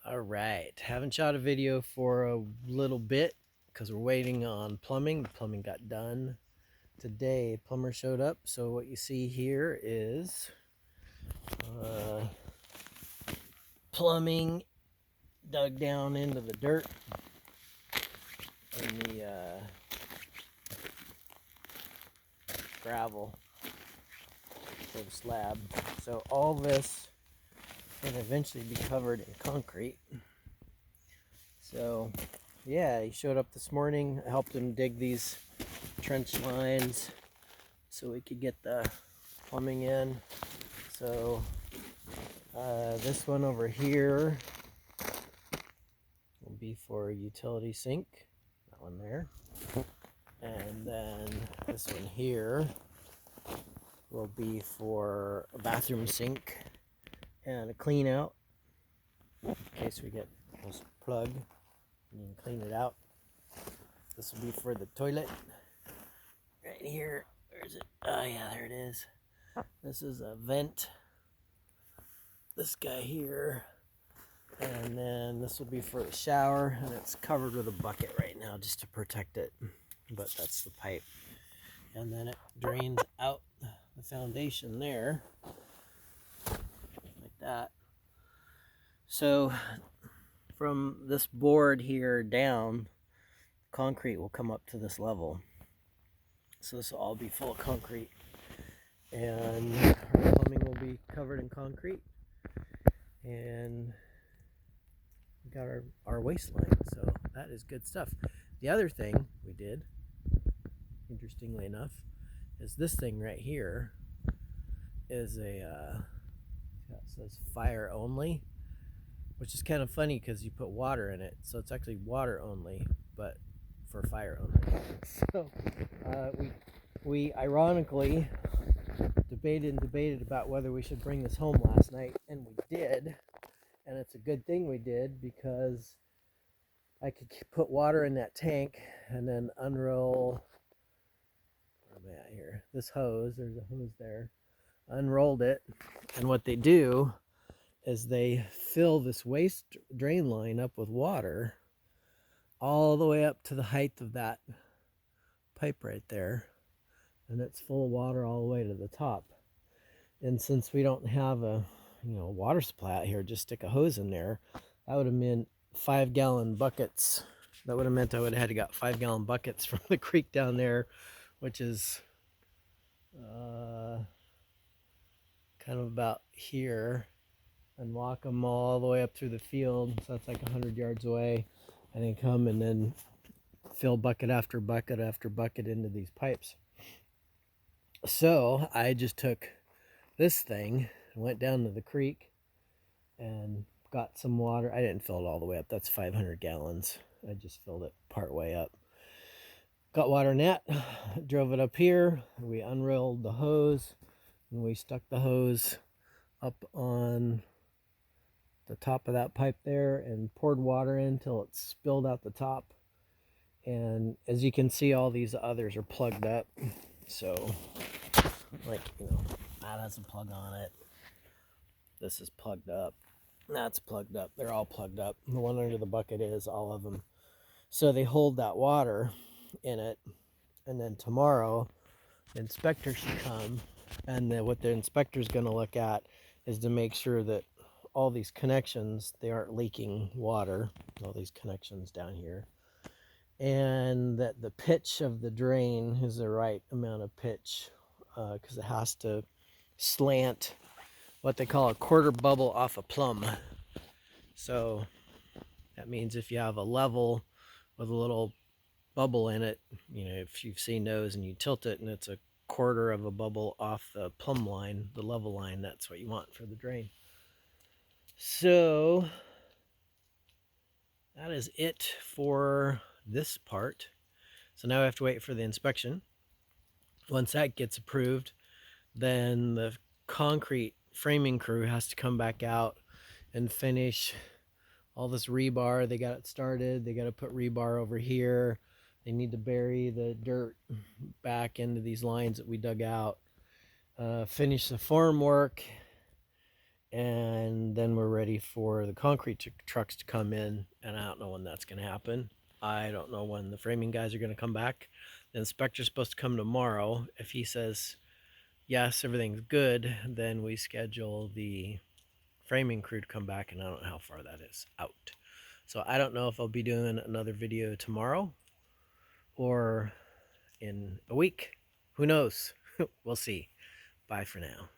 All right, haven't shot a video for a little bit because we're waiting on plumbing. The plumbing got done today. Plumber showed up, so what you see here is plumbing dug down into the dirt and the gravel for the slab. So all this can eventually be covered in concrete. So yeah, he showed up this morning. I helped him dig these trench lines so we could get the plumbing in. So this one over here will be for a utility sink, that one there. And then this one here will be for a bathroom sink and a clean out in case we get this plug. You can clean it out. This will be for the toilet right here. Where is it? Oh yeah, there it is. This is a vent. This guy here. And then this will be for the shower, and it's covered with a bucket right now just to protect it. But that's the pipe. And then it drains out the foundation there. Like that. So from this board here down, concrete will come up to this level. So this will all be full of concrete. And our plumbing will be covered in concrete. And we got our waistline. So that is good stuff. The other thing we did, interestingly enough, is this thing right here is it says fire only, which is kind of funny because you put water in it, so it's actually water only, but for fire only. So we ironically debated about whether we should bring this home last night, and we did, and it's a good thing we did because I could put water in that tank and then unroll. Where am I at here? This hose. There's a hose there. Unrolled it, and what they do is they fill this waste drain line up with water all the way up to the height of that pipe right there, and it's full of water all the way to the top. And since we don't have a water supply out here, just stick a hose in there. That would have meant 5-gallon buckets. That would have meant I would have had to got 5-gallon buckets from the creek down there, which is kind of about here, and walk them all the way up through the field. So that's like 100 yards away, and then come and then fill bucket after bucket after bucket into these pipes. So I just took this thing and went down to the creek and got some water. I didn't fill it all the way up. That's 500 gallons. I just filled it part way up. Got water in that, drove it up here. We unrolled the hose, and we stuck the hose up on the top of that pipe there and poured water in until it spilled out the top. And as you can see, all these others are plugged up. So, like, that has a plug on it. This is plugged up. That's plugged up. They're all plugged up. The one under the bucket is, all of them. So they hold that water in it. And then tomorrow, the inspector should come. And then what the inspector's going to look at is to make sure that all these connections, they aren't leaking water. All these connections down here. And that the pitch of the drain is the right amount of pitch, because it has to slant what they call a quarter bubble off a plumb. So that means if you have a level with a little bubble in it, if you've seen those and you tilt it and it's a quarter of a bubble off the plumb line, the level line, that's what you want for the drain. So that is it for this part. So now I have to wait for the inspection. Once that gets approved, then the concrete framing crew has to come back out and finish all this rebar. They got it started. They got to put rebar over here. They need to bury the dirt back into these lines that we dug out. Finish the form work, and then we're ready ready for the concrete trucks to come in, and I don't know when that's going to happen. I don't know when the framing guys are going to come back. The inspector's supposed to come tomorrow. If he says yes, everything's good, then we schedule the framing crew to come back, and I don't know how far that is out. So I don't know if I'll be doing another video tomorrow or in a week. Who knows? We'll see. Bye for now.